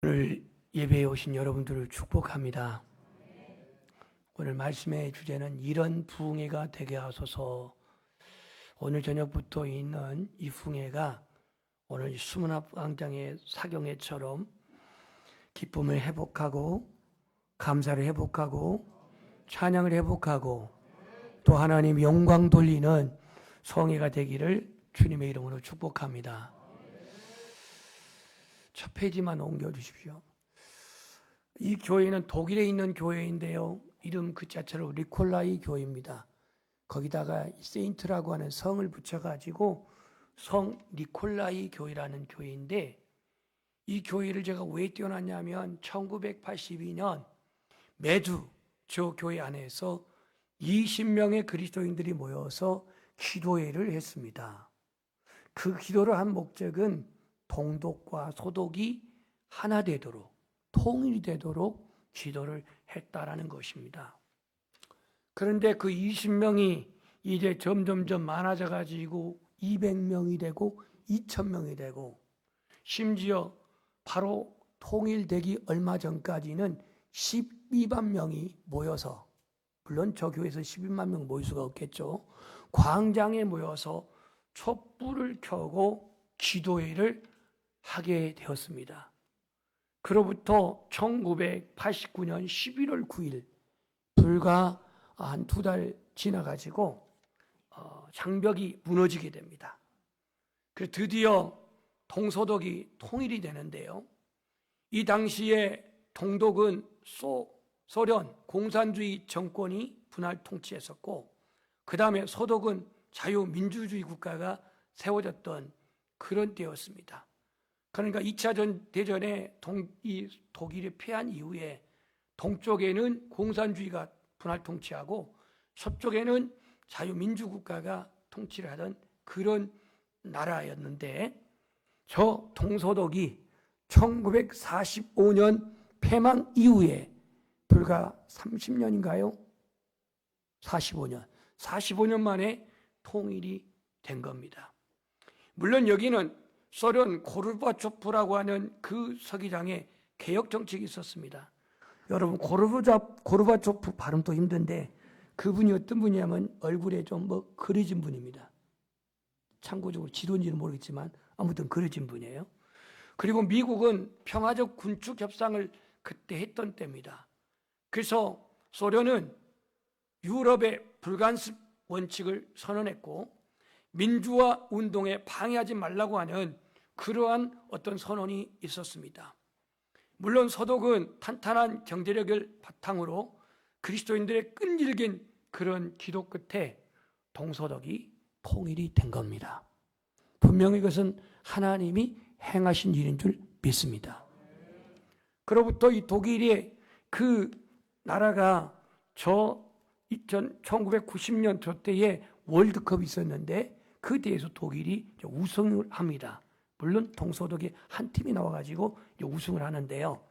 오늘 예배에 오신 여러분들을 축복합니다. 오늘 말씀의 주제는 이런 부흥회가 되게 하소서. 오늘 저녁부터 있는 이 부흥회가 오늘 수문합 광장의 사경회처럼 기쁨을 회복하고 감사를 회복하고 찬양을 회복하고 또 하나님 영광 돌리는 성회가 되기를 주님의 이름으로 축복합니다. 첫 페이지만 옮겨주십시오. 이 교회는 독일에 있는 교회인데요. 이름 그 자체로 니콜라이 교회입니다. 거기다가 세인트라고 하는 성을 붙여가지고 성 니콜라이 교회라는 교회인데, 이 교회를 제가 왜 띄워놨냐면 1982년 매주 저 교회 안에서 20명의 그리스도인들이 모여서 기도회를 했습니다. 그 기도를 한 목적은 동독과 소독이 하나 되도록, 통일이 되도록 기도를 했다라는 것입니다. 그런데 그 20명이 이제 점점점 많아져 가지고 200명이 되고 2000명이 되고, 심지어 바로 통일되기 얼마 전까지는 12만 명이 모여서, 물론 저 교회에서 12만 명 모일 수가 없겠죠. 광장에 모여서 촛불을 켜고 기도회를 하게 되었습니다. 그로부터 1989년 11월 9일, 불과 한 2달 지나가지고 장벽이 무너지게 됩니다. 그래서 드디어 동서독이 통일이 되는데요. 이 당시에 동독은 소련 공산주의 정권이 분할 통치했었고, 그 다음에 서독은 자유민주주의 국가가 세워졌던 그런 때였습니다. 그러니까 2차 대전에 이 독일이 패한 이후에 동쪽에는 공산주의가 분할 통치하고 서쪽에는 자유민주국가가 통치를 하던 그런 나라였는데, 저 동서독이 1945년 패망 이후에 불과 30년인가요? 45년 만에 통일이 된 겁니다. 물론 여기는 소련 고르바초프라고 하는 그 서기장의 개혁 정책이 있었습니다. 여러분, 고르바초프 발음도 힘든데 그분이 어떤 분이냐면 얼굴에 좀 그려진 분입니다. 참고적으로 지도인지는 모르겠지만 아무튼 그려진 분이에요. 그리고 미국은 평화적 군축 협상을 그때 했던 때입니다. 그래서 소련은 유럽의 불간섭 원칙을 선언했고 민주화 운동에 방해하지 말라고 하는 그러한 어떤 선언이 있었습니다. 물론 서독은 탄탄한 경제력을 바탕으로 그리스도인들의 끈질긴 그런 기도 끝에 동서독이 통일이 된 겁니다. 분명히 이것은 하나님이 행하신 일인 줄 믿습니다. 그로부터 이 독일의 그 나라가 1990년 저 때에 월드컵이 있었는데 그때에서 독일이 우승을 합니다. 물론 동서독이 한 팀이 나와가지고 우승을 하는데요.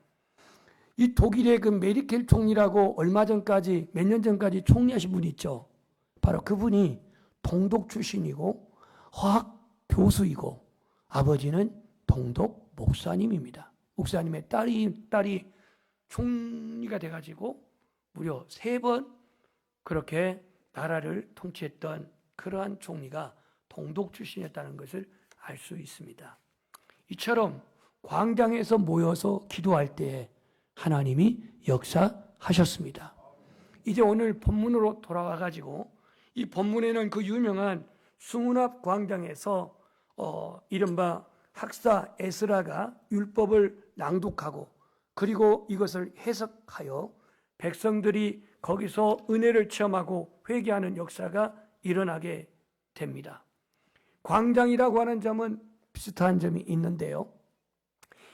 이 독일의 그 메르켈 총리라고 얼마 전까지, 몇 년 전까지 총리하신 분이 있죠. 바로 그분이 동독 출신이고 화학 교수이고 아버지는 동독 목사님입니다. 목사님의 딸이 총리가 돼가지고 무려 3번 그렇게 나라를 통치했던 그러한 총리가 동독 출신이었다는 것을 알 수 있습니다. 이처럼 광장에서 모여서 기도할 때 하나님이 역사하셨습니다. 이제 오늘 본문으로 돌아와 가지고 이 본문에는 그 유명한 수문합 광장에서 이른바 학사 에스라가 율법을 낭독하고 그리고 이것을 해석하여 백성들이 거기서 은혜를 체험하고 회개하는 역사가 일어나게 됩니다. 광장이라고 하는 점은 비슷한 점이 있는데요.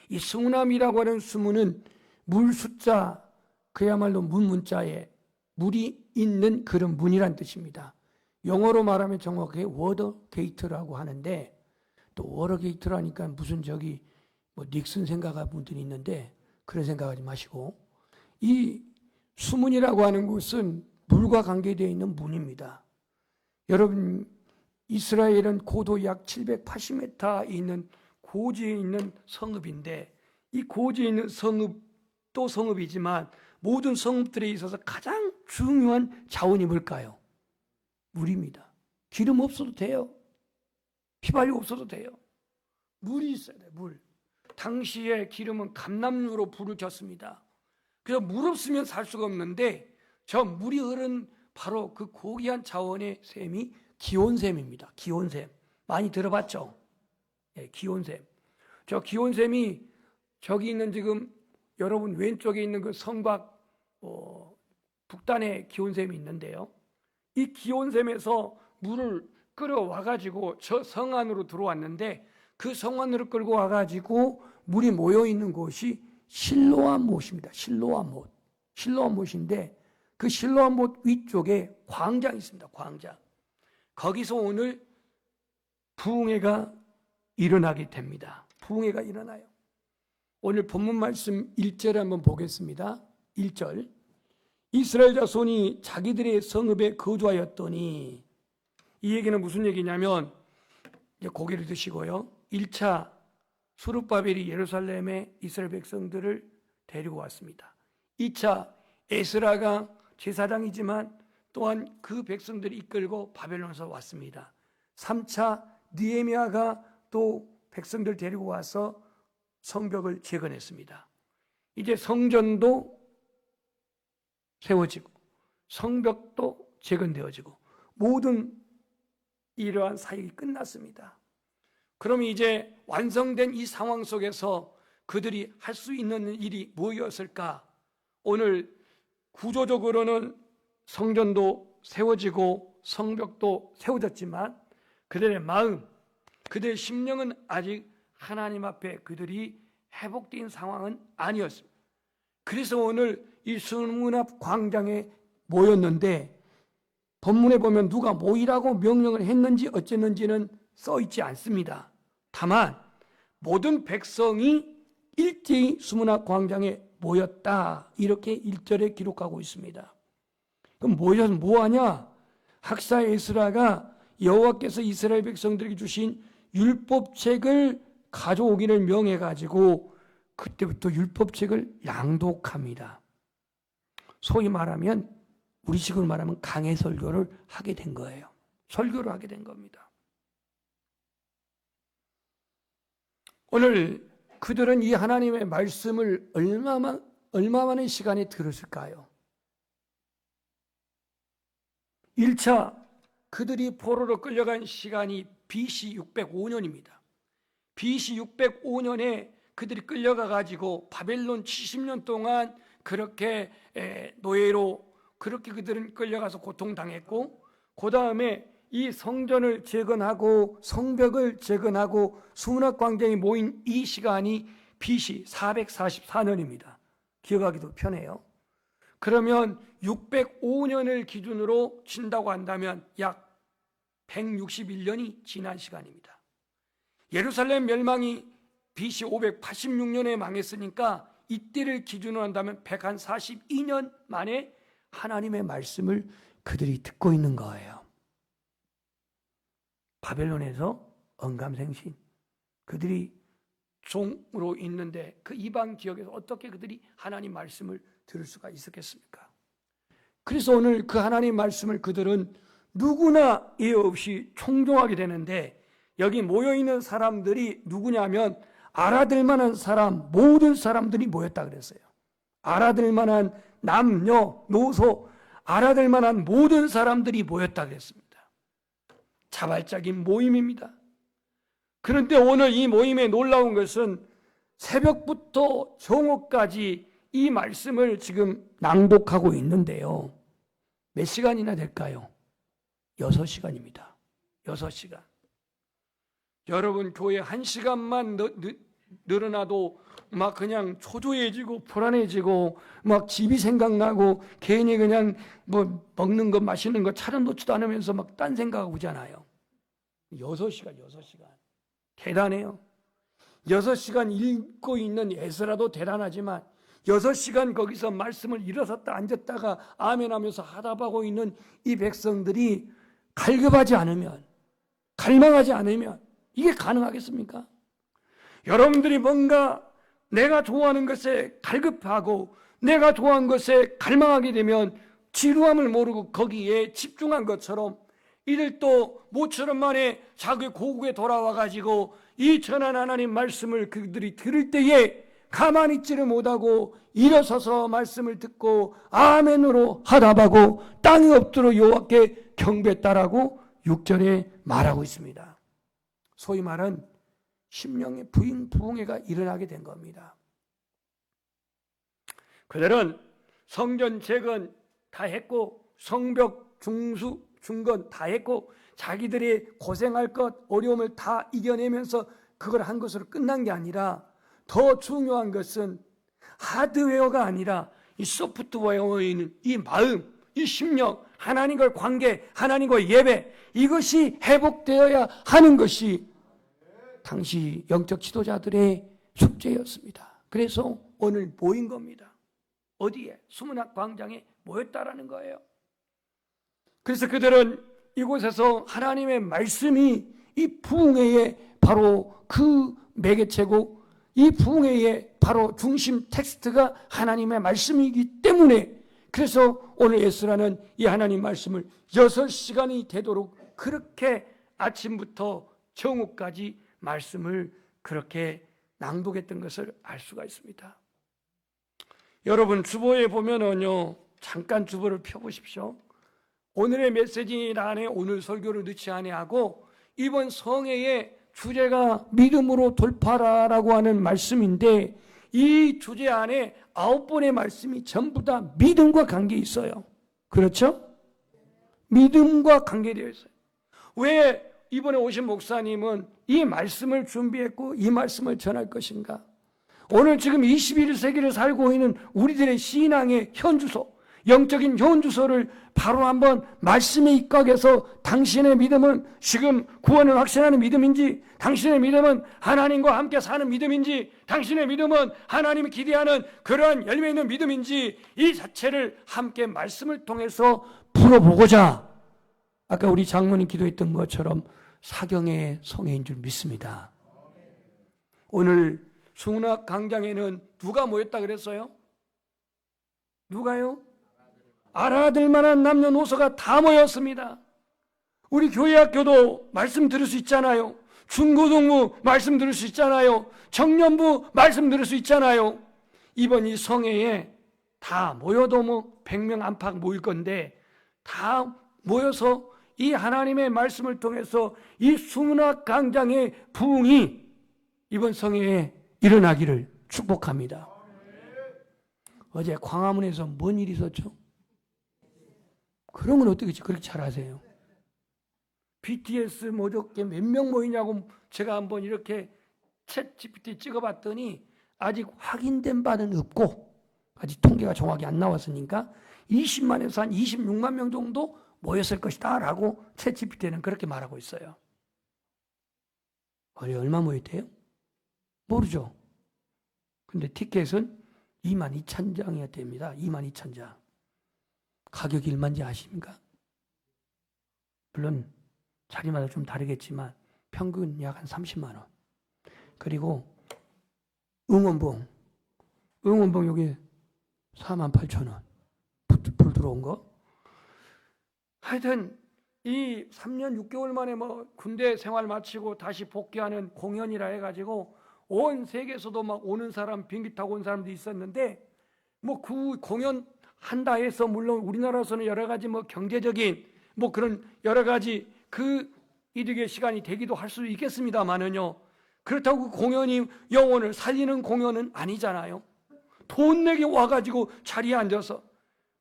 이 수문함이라고 하는 수문은 물 숫자, 그야말로 문자에 물이 있는 그런 문이란 뜻입니다. 영어로 말하면 정확하게 워터 게이트라고 하는데, 또 워터 게이트라니까 무슨 닉슨 생각하는 분들이 있는데 그런 생각하지 마시고, 이 수문이라고 하는 것은 물과 관계되어 있는 문입니다. 여러분, 이스라엘은 고도 약 780m에 있는 고지에 있는 성읍인데 이 고지에 있는 성읍도 성읍이지만 모든 성읍들에 있어서 가장 중요한 자원이 뭘까요? 물입니다. 기름 없어도 돼요. 휘발유 없어도 돼요. 물이 있어야 돼요. 물. 당시에 기름은 감람유로 불을 켰습니다. 그래서 물 없으면 살 수가 없는데 저 물이 흐른 바로 그 고귀한 자원의 샘이 기온샘입니다. 기온샘. 많이 들어봤죠? 네, 기온샘. 저 기온샘이 저기 있는 지금 여러분 왼쪽에 있는 그 성곽 북단에 기온샘이 있는데요. 이 기온샘에서 물을 끌어와가지고 저 성 안으로 들어왔는데 그 성 안으로 끌고 와가지고 물이 모여있는 곳이 실로암 못입니다. 실로암 못. 실로암 못인데 그 실로암 못 위쪽에 광장이 있습니다. 광장. 거기서 오늘 부흥회가 일어나게 됩니다. 부흥회가 일어나요. 오늘 본문 말씀 1절에 한번 보겠습니다. 1절. 이스라엘 자손이 자기들의 성읍에 거주하였더니, 이 얘기는 무슨 얘기냐면 이제 고개를 드시고요. 1차 수룹바벨이 예루살렘에 이스라엘 백성들을 데리고 왔습니다. 2차 에스라가 제사장이지만 또한 그 백성들을 이끌고 바벨론에서 왔습니다. 3차 느헤미야가 또 백성들 데리고 와서 성벽을 재건했습니다. 이제 성전도 세워지고 성벽도 재건되어지고 모든 이러한 사역이 끝났습니다. 그럼 이제 완성된 이 상황 속에서 그들이 할 수 있는 일이 무엇이었을까? 오늘 구조적으로는 성전도 세워지고 성벽도 세워졌지만 그들의 마음, 그들의 심령은 아직 하나님 앞에 그들이 회복된 상황은 아니었습니다. 그래서 오늘 이 성문 앞 광장에 모였는데 본문에 보면 누가 모이라고 명령을 했는지 어쨌는지는 써 있지 않습니다. 다만 모든 백성이 일제히 수문 앞 광장에 모였다, 이렇게 1절에 기록하고 있습니다. 그럼 모여서 뭐하냐? 학사 에스라가 여호와께서 이스라엘 백성들에게 주신 율법책을 가져오기를 명해가지고 그때부터 율법책을 낭독합니다. 소위 말하면 우리식으로 말하면 강해 설교를 하게 된 거예요. 설교를 하게 된 겁니다. 오늘 그들은 이 하나님의 말씀을 얼마만의 시간에 들었을까요? 1차 그들이 포로로 끌려간 시간이 BC 605년입니다. BC 605년에 그들이 끌려가 가지고 바벨론 70년 동안 그렇게 노예로 그렇게 그들은 끌려가서 고통당했고, 그 다음에 이 성전을 재건하고 성벽을 재건하고 수문학 광장에 모인 이 시간이 BC 444년입니다. 기억하기도 편해요. 그러면 605년을 기준으로 친다고 한다면 약 161년이 지난 시간입니다. 예루살렘 멸망이 BC 586년에 망했으니까 이때를 기준으로 한다면 142년 만에 하나님의 말씀을 그들이 듣고 있는 거예요. 바벨론에서 언감생신, 그들이 종으로 있는데 그 이방 지역에서 어떻게 그들이 하나님 말씀을 들을 수가 있었겠습니까? 그래서 오늘 그 하나님 말씀을 그들은 누구나 예외 없이 총종하게 되는데, 여기 모여있는 사람들이 누구냐면 알아들 만한 사람, 모든 사람들이 모였다 그랬어요. 알아들 만한 남녀, 노소, 알아들 만한 모든 사람들이 모였다 그랬습니다. 자발적인 모임입니다. 그런데 오늘 이 모임에 놀라운 것은 새벽부터 정오까지 이 말씀을 지금 낭독하고 있는데요. 몇 시간이나 될까요? 6시간입니다. 6시간. 여러분, 교회 1시간만 늘어나도 막 그냥 초조해지고 불안해지고 막 집이 생각나고 괜히 그냥 뭐 먹는 거 마시는 거 차려놓지도 않으면서 막 딴 생각하고 오잖아요. 6시간. 대단해요. 6시간 읽고 있는 에스라도 대단하지만 6시간 거기서 말씀을 일어섰다 앉았다가 아멘하면서 하답하고 있는 이 백성들이 갈급하지 않으면, 갈망하지 않으면 이게 가능하겠습니까? 여러분들이 뭔가 내가 좋아하는 것에 갈급하고 내가 좋아하는 것에 갈망하게 되면 지루함을 모르고 거기에 집중한 것처럼 이들도 모처럼 만에 자기 고국에 돌아와 가지고 이 전한 하나님 말씀을 그들이 들을 때에 가만히 있지를 못하고 일어서서 말씀을 듣고 아멘으로 하답하고 땅에 엎드려 여호와께 경배했다라고 6절에 말하고 있습니다. 소위 말한 심령의 부흥회가 일어나게 된 겁니다. 그들은 성전 재건 다 했고 성벽 중수 중건 다 했고 자기들이 고생할 것 어려움을 다 이겨내면서 그걸 한 것으로 끝난 게 아니라 더 중요한 것은 하드웨어가 아니라 이 소프트웨어에 있는 이 마음, 이 심령, 하나님과의 관계, 하나님과의 예배, 이것이 회복되어야 하는 것이 당시 영적 지도자들의 숙제였습니다. 그래서 오늘 모인 겁니다. 어디에? 수문학 광장에 모였다라는 거예요. 그래서 그들은 이곳에서 하나님의 말씀이 이 부흥회의 바로 그 매개체고 이 부흥회의 바로 중심 텍스트가 하나님의 말씀이기 때문에 그래서 오늘 에스라는 이 하나님 말씀을 6시간이 되도록 그렇게 아침부터 정오까지 말씀을 그렇게 낭독했던 것을 알 수가 있습니다. 여러분 주보에 보면은요, 잠깐 주보를 펴보십시오. 오늘의 메시지란에 오늘 설교를 넣지 아니하고 이번 성회의 주제가 믿음으로 돌파라라고 하는 말씀인데 이 주제 안에 9번의 말씀이 전부 다 믿음과 관계 있어요. 그렇죠? 믿음과 관계되어 있어요. 왜 이번에 오신 목사님은 이 말씀을 준비했고 이 말씀을 전할 것인가? 오늘 지금 21세기를 살고 있는 우리들의 신앙의 현주소, 영적인 현주소를 바로 한번 말씀에 입각해서 당신의 믿음은 지금 구원을 확신하는 믿음인지, 당신의 믿음은 하나님과 함께 사는 믿음인지, 당신의 믿음은 하나님이 기대하는 그러한 열매 있는 믿음인지, 이 자체를 함께 말씀을 통해서 풀어보고자 아까 우리 장로님 기도했던 것처럼 사경의 성회인 줄 믿습니다. 오늘 수문학 광장에는 누가 모였다 그랬어요? 누가요? 알아들 만한 남녀노소가 다 모였습니다. 우리 교회 학교도 말씀 들을 수 있잖아요. 중고등부 말씀 들을 수 있잖아요. 청년부 말씀 들을 수 있잖아요. 이번 이 성회에 다 모여도 뭐 100명 안팎 모일 건데 다 모여서 이 하나님의 말씀을 통해서 이 수문학 광장의 부흥이 이번 성회에 일어나기를 축복합니다. 어제 광화문에서 뭔 일이 있었죠? 그런 건 어떻게 그렇게 잘 아세요? BTS 모조게 몇 명 모이냐고 제가 한번 이렇게 챗 GPT 찍어봤더니 아직 확인된 바는 없고 아직 통계가 정확히 안 나왔으니까 20만에서 한 26만 명 정도 모였을 것이다 라고 챗 GPT는 그렇게 말하고 있어요. 얼마 모였대요? 모르죠. 근데 티켓은 22,000장이었답니다. 22,000장. 가격이 얼마인지 아십니까? 물론 자리마다 좀 다르겠지만 평균 약 한 30만 원. 그리고 응원봉 여기 48,000원. 불 들어온 거. 하여튼 이 3년 6개월 만에 뭐 군대 생활 마치고 다시 복귀하는 공연이라 해가지고 온 세계에서도 막 오는 사람, 비행기 타고 온 사람도 있었는데 뭐 그 공연 한다 해서 물론 우리나라에서는 여러 가지 뭐 경제적인 뭐 그런 여러 가지 그 이득의 시간이 되기도 할 수도 있겠습니다만은요. 그렇다고 그 공연이 영혼을 살리는 공연은 아니잖아요. 돈 내기 와가지고 자리에 앉아서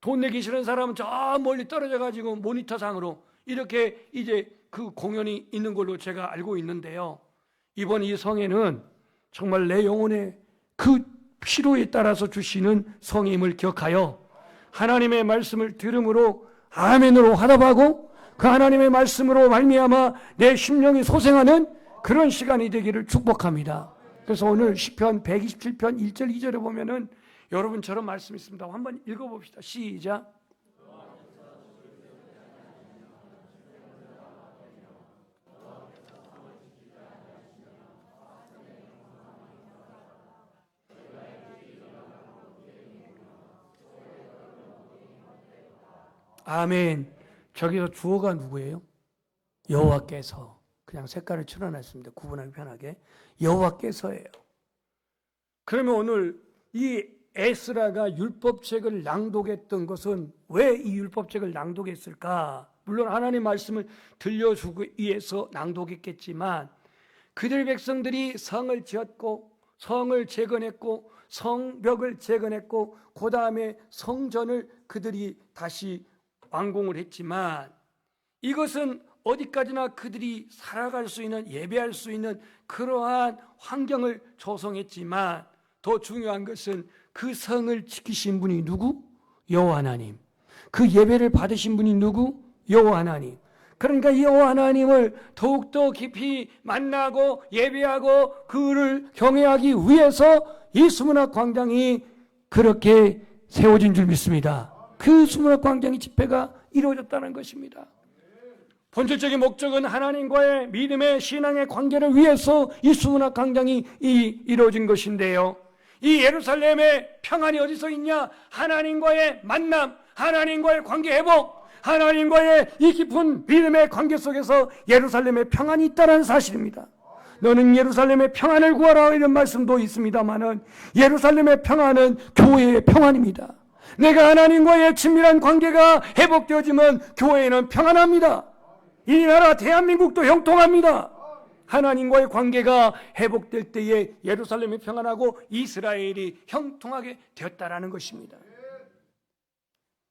돈 내기 싫은 사람은 저 멀리 떨어져가지고 모니터상으로 이렇게 이제 그 공연이 있는 걸로 제가 알고 있는데요. 이번 이 성회는 정말 내 영혼의 그 필요에 따라서 주시는 성임을 기억하여 하나님의 말씀을 들음으로 아멘으로 화답하고 그 하나님의 말씀으로 말미암아 내 심령이 소생하는 그런 시간이 되기를 축복합니다. 그래서 오늘 시편 127편 1절 2절에 보면은 여러분처럼 말씀이 있습니다. 한번 읽어봅시다. 시작. 아멘. 저기서 주어가 누구예요? 여호와께서. 그냥 색깔을 칠해놨습니다. 구분하기 편하게. 여호와께서예요. 그러면 오늘 이 에스라가 율법책을 낭독했던 것은 왜 이 율법책을 낭독했을까? 물론 하나님의 말씀을 들려주기 위해서 낭독했겠지만 그들 백성들이 성을 지었고 성을 재건했고 성벽을 재건했고 그 다음에 성전을 그들이 다시 완공을 했지만 이것은 어디까지나 그들이 살아갈 수 있는 예배할 수 있는 그러한 환경을 조성했지만 더 중요한 것은 그 성을 지키신 분이 누구? 여호와 하나님. 그 예배를 받으신 분이 누구? 여호와 하나님. 그러니까 여호와 하나님을 더욱더 깊이 만나고 예배하고 그를 경외하기 위해서 이 수문학 광장이 그렇게 세워진 줄 믿습니다. 그 수문학 광장의 집회가 이루어졌다는 것입니다. 본질적인 목적은 하나님과의 믿음의 신앙의 관계를 위해서 이 수문학 광장이 이루어진 것인데요. 이 예루살렘의 평안이 어디서 있냐? 하나님과의 만남, 하나님과의 관계 회복, 하나님과의 이 깊은 믿음의 관계 속에서 예루살렘의 평안이 있다는 사실입니다. 너는 예루살렘의 평안을 구하라 이런 말씀도 있습니다만은 예루살렘의 평안은 교회의 평안입니다. 내가 하나님과의 친밀한 관계가 회복되어지면 교회는 평안합니다. 이 나라 대한민국도 형통합니다. 하나님과의 관계가 회복될 때에 예루살렘이 평안하고 이스라엘이 형통하게 되었다라는 것입니다.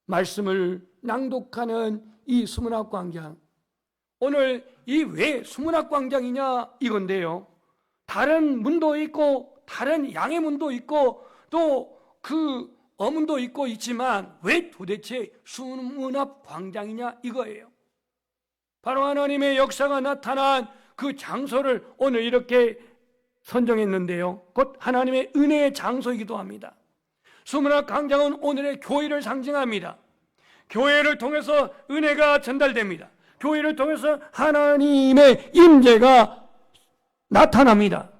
말씀을 낭독하는 이 수문학 광장, 오늘 이 왜 수문학 광장이냐 이건데요. 다른 문도 있고 다른 양의 문도 있고 또 그 어문도 있고 있지만 왜 도대체 수문학 광장이냐 이거예요. 바로 하나님의 역사가 나타난 그 장소를 오늘 이렇게 선정했는데요. 곧 하나님의 은혜의 장소이기도 합니다. 수문학 광장은 오늘의 교회를 상징합니다. 교회를 통해서 은혜가 전달됩니다. 교회를 통해서 하나님의 임재가 나타납니다.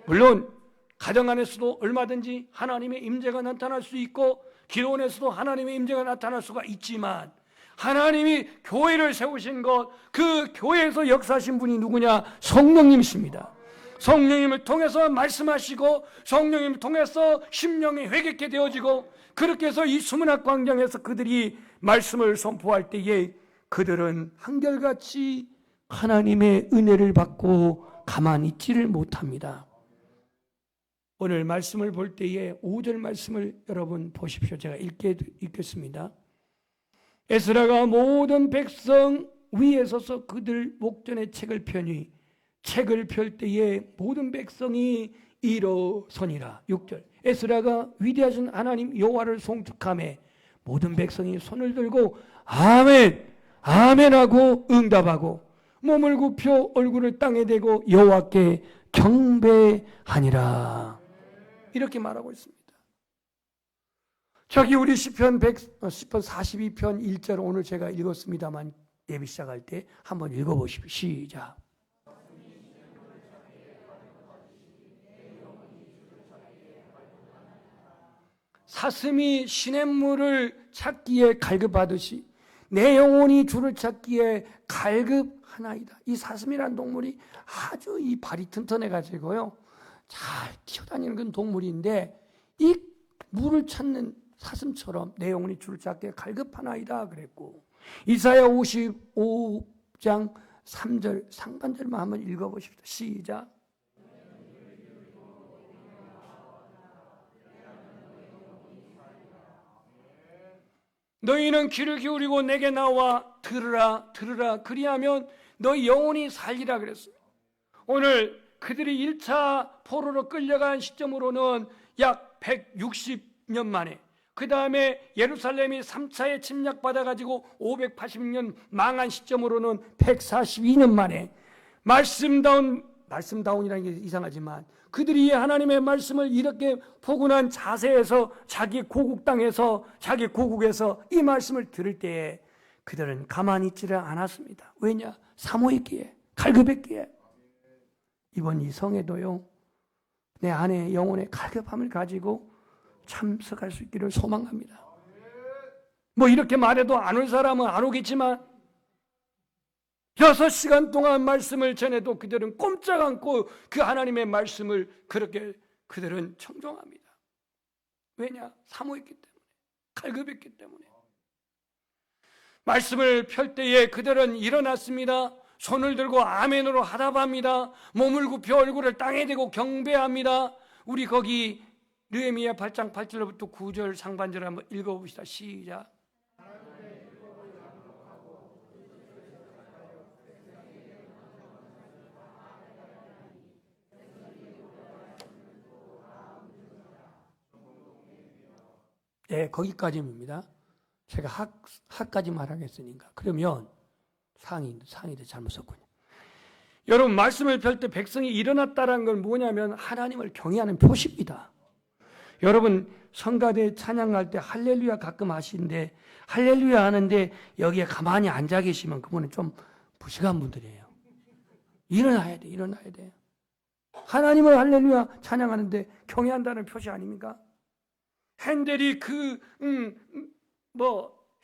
물론 가정 안에서도 얼마든지 하나님의 임재가 나타날 수 있고 기도원에서도 하나님의 임재가 나타날 수가 있지만 하나님이 교회를 세우신 것, 그 교회에서 역사하신 분이 누구냐? 성령님이십니다. 성령님을 통해서 말씀하시고 성령님을 통해서 심령이 회개케 되어지고 그렇게 해서 이 수문학 광장에서 그들이 말씀을 선포할 때에 그들은 한결같이 하나님의 은혜를 받고 가만히 있지를 못합니다. 오늘 말씀을 볼 때에 5절 말씀을 여러분 보십시오. 제가 읽겠습니다. 에스라가 모든 백성 위에 서서 그들 목전에 책을 펴니 책을 펼 때에 모든 백성이 일어서니라. 6절 에스라가 위대하신 하나님 여호와를 송축하며 모든 백성이 손을 들고 아멘 아멘 하고 응답하고 몸을 굽혀 얼굴을 땅에 대고 여호와께 경배하니라. 이렇게 말하고 있습니다. 저기 우리 시편 42편 1절 오늘 제가 읽었습니다만 예배 시작할 때 한번 읽어보십시오. 시작. 사슴이 시냇물을 찾기에 갈급하듯이 내 영혼이 주를 찾기에 갈급하나이다. 이 사슴이라는 동물이 아주 이 발이 튼튼해가지고요 잘 뛰어다니는 그런 동물인데 이 물을 찾는 사슴처럼 내 영혼이 주를 찾기에 갈급하나이다 그랬고 이사야 55장 3절 상반절만 한번 읽어보십시오. 시작. 너희는 귀를 기울이고 내게 나와 들으라 들으라 그리하면 너희 영혼이 살리라 그랬습니다. 오늘 그들이 1차 포로로 끌려간 시점으로는 약 160년 만에 그 다음에 예루살렘이 3차에 침략받아가지고 586년 망한 시점으로는 142년 만에 말씀다운이라는 게 이상하지만 그들이 하나님의 말씀을 이렇게 포근한 자세에서 자기 고국 땅에서 자기 고국에서 이 말씀을 들을 때에 그들은 가만히 있지를 않았습니다. 왜냐? 사모했기에 갈급했기에. 이번 이 성에도요 내 안에 영혼의 갈급함을 가지고 참석할 수 있기를 소망합니다. 뭐 이렇게 말해도 안 올 사람은 안 오겠지만 6시간 동안 말씀을 전해도 그들은 꼼짝 않고 그 하나님의 말씀을 그렇게 그들은 청종합니다. 왜냐? 사모했기 때문에, 갈급했기 때문에. 말씀을 펼 때에 그들은 일어났습니다. 손을 들고 아멘으로 하답합니다. 몸을 굽혀 얼굴을 땅에 대고 경배합니다. 우리 거기 느헤미야 8장 8절부터 9절 상반절 한번 읽어봅시다. 시작. 네, 거기까지입니다. 제가 학까지 말하겠으니까. 그러면 상의도 잘못 썼군요. 여러분, 말씀을 펼 때 백성이 일어났다는 건 뭐냐면 하나님을 경외하는 표시입니다. 여러분, 성가대 찬양할 때 할렐루야 가끔 하시는데 할렐루야 하는데 여기에 가만히 앉아 계시면 그분은 좀 부실한 분들이에요. 일어나야 돼. 하나님을 할렐루야 찬양하는데 경외한다는 표시 아닙니까? 핸델이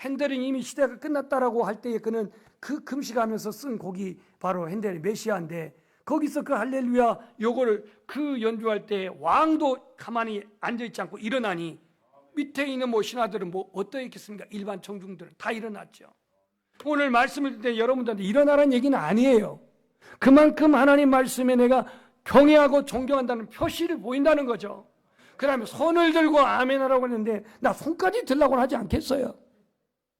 핸델은 이미 시대가 끝났다라고 할 때에 그는 그 금식하면서 쓴 곡이 바로 핸델의 메시아인데 거기서 그 할렐루야 요거를 그 연주할 때 왕도 가만히 앉아있지 않고 일어나니 밑에 있는 신하들은 어떠했겠습니까? 일반 청중들은 다 일어났죠. 오늘 말씀을 듣을 때 여러분들한테 일어나라는 얘기는 아니에요. 그만큼 하나님 말씀에 내가 경외하고 존경한다는 표시를 보인다는 거죠. 그 다음에 손을 들고 아멘하라고 했는데 나 손까지 들라고는 하지 않겠어요.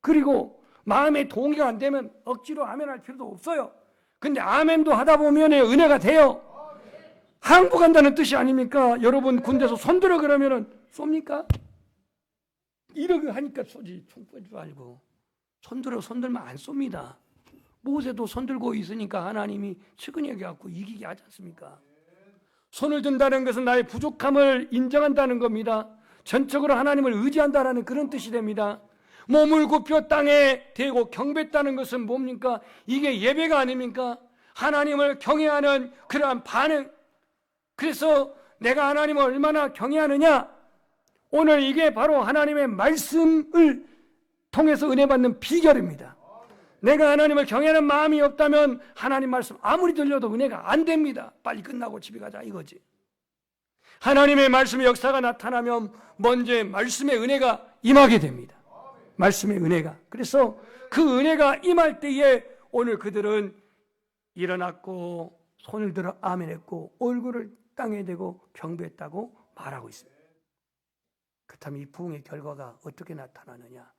그리고 마음에 동의가 안 되면 억지로 아멘할 필요도 없어요. 근데 아멘도 하다 보면 은혜가 돼요. 항복한다는 뜻이 아닙니까? 여러분 군대에서 손들어 그러면은 쏩니까? 이러고 하니까 쏘지 총 쏘지 말고 손들면 안 쏩니다. 모세도 손들고 있으니까 하나님이 측은히 여겨갖고 이기게 하지 않습니까? 손을 든다는 것은 나의 부족함을 인정한다는 겁니다. 전적으로 하나님을 의지한다는 그런 뜻이 됩니다. 몸을 굽혀 땅에 대고 경배했다는 것은 뭡니까? 이게 예배가 아닙니까? 하나님을 경외하는 그러한 반응. 그래서 내가 하나님을 얼마나 경외하느냐? 오늘 이게 바로 하나님의 말씀을 통해서 은혜 받는 비결입니다. 내가 하나님을 경외하는 마음이 없다면 하나님 말씀 아무리 들려도 은혜가 안 됩니다. 빨리 끝나고 집에 가자 이거지. 하나님의 말씀의 역사가 나타나면 먼저 말씀의 은혜가 임하게 됩니다. 말씀의 은혜가. 그래서 그 은혜가 임할 때에 오늘 그들은 일어났고 손을 들어 아멘했고 얼굴을 땅에 대고 경배했다고 말하고 있습니다. 그렇다면 이 부흥의 결과가 어떻게 나타나느냐?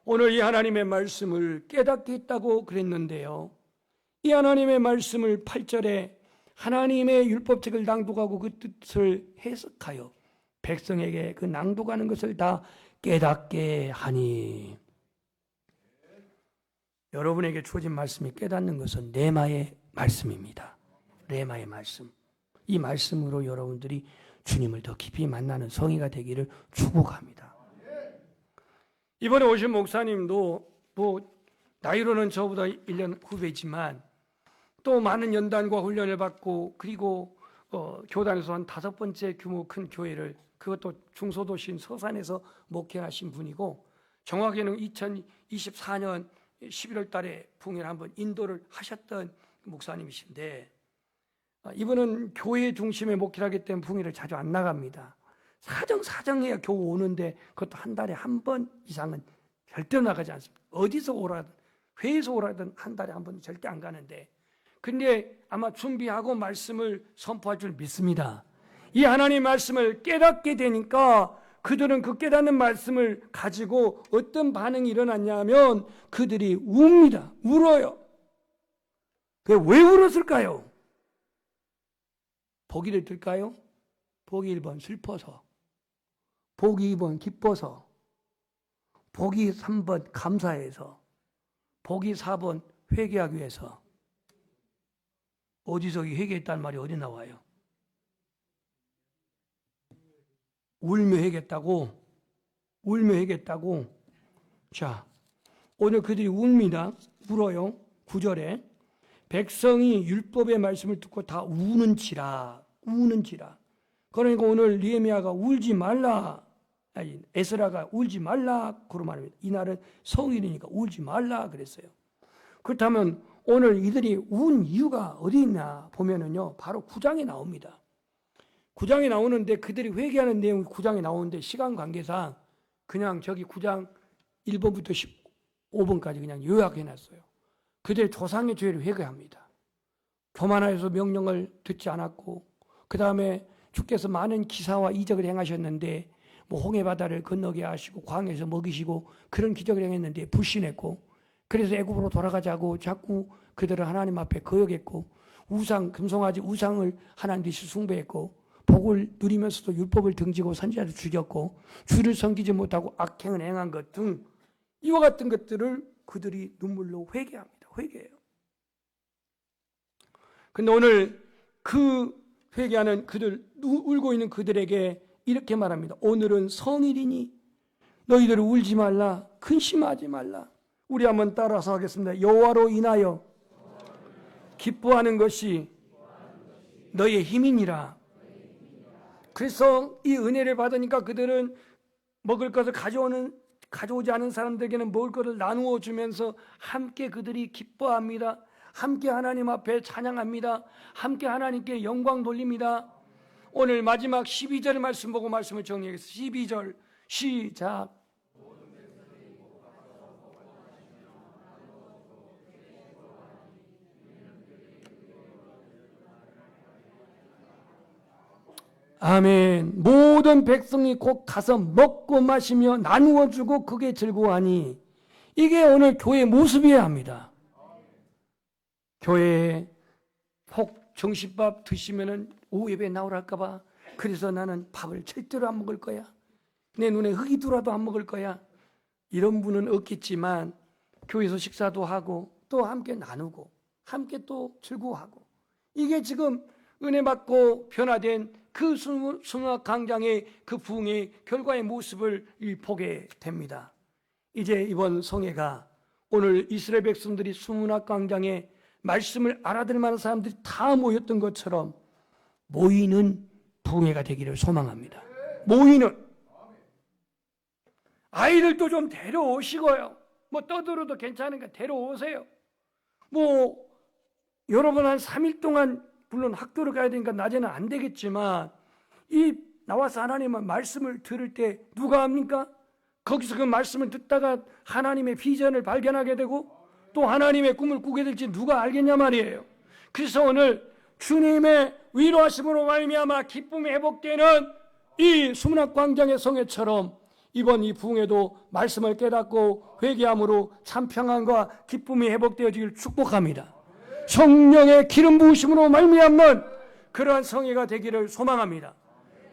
오늘 이 하나님의 말씀을 깨닫게 했다고 그랬는데요. 이 하나님의 말씀을 8절에 하나님의 율법책을 낭독하고 그 뜻을 해석하여 백성에게 그 낭독하는 것을 다 깨닫게 하니. 여러분에게 주어진 말씀이 깨닫는 것은 레마의 말씀입니다. 레마의 말씀. 이 말씀으로 여러분들이 주님을 더 깊이 만나는 성의가 되기를 축복합니다. 이번에 오신 목사님도 나이로는 저보다 1년 후배지만 또 많은 연단과 훈련을 받고 그리고 교단에서 한 5번째 규모 큰 교회를 그것도 중소도시인 서산에서 목회하신 분이고 정확히는 2024년 11월 달에 부흥회를 한번 인도를 하셨던 목사님이신데 이분은 교회 중심의 목회를 하기 때문에 부흥회를 자주 안 나갑니다. 사정해야 겨우 오는데 그것도 한 달에 한 번 이상은 절대 나가지 않습니다. 어디서 오라든 회에서 오라든 한 달에 한 번 절대 안 가는데 근데 아마 준비하고 말씀을 선포할 줄 믿습니다. 이 하나님 말씀을 깨닫게 되니까 그들은 그 깨닫는 말씀을 가지고 어떤 반응이 일어났냐면 그들이 웁니다. 울어요. 왜 울었을까요? 보기를 들까요? 보기 1번 슬퍼서, 보기 2번 기뻐서, 보기 3번 감사해서, 보기 4번 회개하기 위해서. 어디서 회개했다는 말이 어디 나와요? 울며 회개했다고? 울며 회개했다고? 자, 오늘 그들이 웁니다. 울어요. 9절에 백성이 율법의 말씀을 듣고 다 우는지라. 그러니까 오늘 느헤미야가 울지 말라. 에스라가 울지 말라 그러 말합니다. 이날은 성일이니까 울지 말라 그랬어요. 그렇다면 오늘 이들이 운 이유가 어디 있나 보면은요, 바로 9장에 나옵니다. 9장에 나오는데 그들이 회개하는 내용이 9장에 나오는데 시간 관계상 그냥 저기 9장 1번부터 15번까지 그냥 요약해놨어요. 그들의 조상의 죄를 회개합니다. 교만하여서 명령을 듣지 않았고, 그 다음에 주께서 많은 기사와 이적을 행하셨는데 뭐 홍해 바다를 건너게 하시고 광야에서 먹이시고 그런 기적을 행했는데 불신했고, 그래서 애굽으로 돌아가자고 자꾸 그들은 하나님 앞에 거역했고, 우상, 금송아지 우상을 하나님 대신 숭배했고, 복을 누리면서도 율법을 등지고 선지자를 죽였고, 주를 섬기지 못하고 악행을 행한 것 등 이와 같은 것들을 그들이 눈물로 회개합니다. 회개해요. 근데 오늘 그 회개하는 그들, 울고 있는 그들에게 이렇게 말합니다. 오늘은 성일이니 너희들은 울지 말라, 근심하지 말라. 우리 한번 따라서 하겠습니다. 여호와로 인하여 기뻐하는 것이 너희의 힘이니라. 그래서 이 은혜를 받으니까 그들은 먹을 것을 가져오지 않은 사람들에게는 먹을 것을 나누어 주면서 함께 그들이 기뻐합니다. 함께 하나님 앞에 찬양합니다. 함께 하나님께 영광 돌립니다. 오늘 마지막 12절 말씀 보고 말씀을 정리하겠습니다. 12절 시작. 아멘. 모든 백성이 곧 가서 먹고 마시며 나누어 주고 그게 즐거워하니, 이게 오늘 교회의 모습이어야 합니다. 교회에 혹 정신밥 드시면은 오후 예배 나오랄까 봐 그래서 나는 밥을 절대로 안 먹을 거야, 내 눈에 흙이 들어도 안 먹을 거야, 이런 분은 없겠지만 교회에서 식사도 하고 또 함께 나누고 함께 또 즐거워하고, 이게 지금 은혜 받고 변화된 그 수문학 광장의 그 부흥의 결과의 모습을 보게 됩니다. 이제 이번 성회가 오늘 이스라엘 백성들이 수문학 광장에 말씀을 알아들 만한 사람들이 다 모였던 것처럼 모이는 부흥회가 되기를 소망합니다. 모이는 아이들도 좀 데려오시고요. 뭐 떠들어도 괜찮으니까 데려오세요. 뭐 여러분 한 3일 동안 물론 학교를 가야 되니까 낮에는 안 되겠지만, 이 나와서 하나님의 말씀을 들을 때 누가 합니까? 거기서 그 말씀을 듣다가 하나님의 비전을 발견하게 되고 또 하나님의 꿈을 꾸게 될지 누가 알겠냐 말이에요. 그래서 오늘 주님의 위로하심으로 말미암아 기쁨이 회복되는 이 수문학 광장의 성회처럼 이번 이 부흥에도 말씀을 깨닫고 회개함으로 참 평안과 기쁨이 회복되어지길 축복합니다. 성령의 기름 부으심으로 말미암는 그러한 성회가 되기를 소망합니다.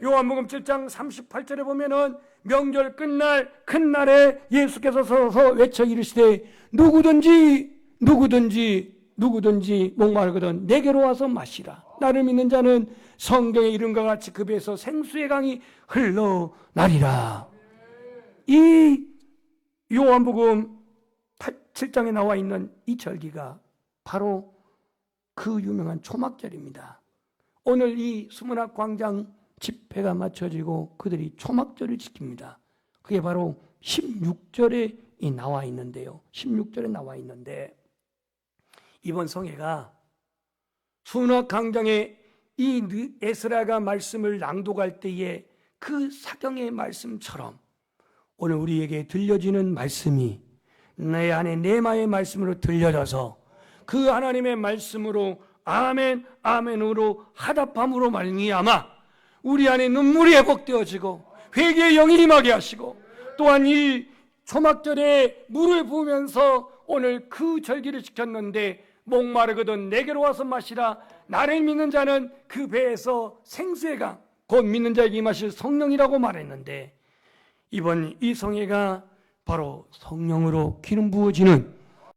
요한복음 7장 38절에 보면은 명절 끝날 큰 날에 예수께서 서서 외쳐 이르시되 누구든지 목마르거든 내게로 와서 마시라. 나를 믿는 자는 성경의 이름과 같이 그 배에서 생수의 강이 흘러나리라. 이 요한복음 7장에 나와 있는 이 절기가 바로 그 유명한 초막절입니다. 오늘 이 수문학 광장 집회가 마쳐지고 그들이 초막절을 지킵니다. 그게 바로 16절에 나와 있는데요. 16절에 나와 있는데, 이번 성회가 수문학 광장에 이 에스라가 말씀을 낭독할 때에 그 사경의 말씀처럼 오늘 우리에게 들려지는 말씀이 내 안에 네마의 말씀으로 들려져서 그 하나님의 말씀으로 아멘 아멘으로 화답함으로 말미암아 우리 안에 눈물이 회복되어지고 회개의 영이 임하게 하시고, 또한 이 초막절에 물을 부으면서 오늘 그 절기를 지켰는데 목마르거든 내게로 와서 마시라. 나를 믿는 자는 그 배에서 생수의 강, 곧 믿는 자에게 임하실 성령이라고 말했는데, 이번 이 성회가 바로 성령으로 기름 부어지는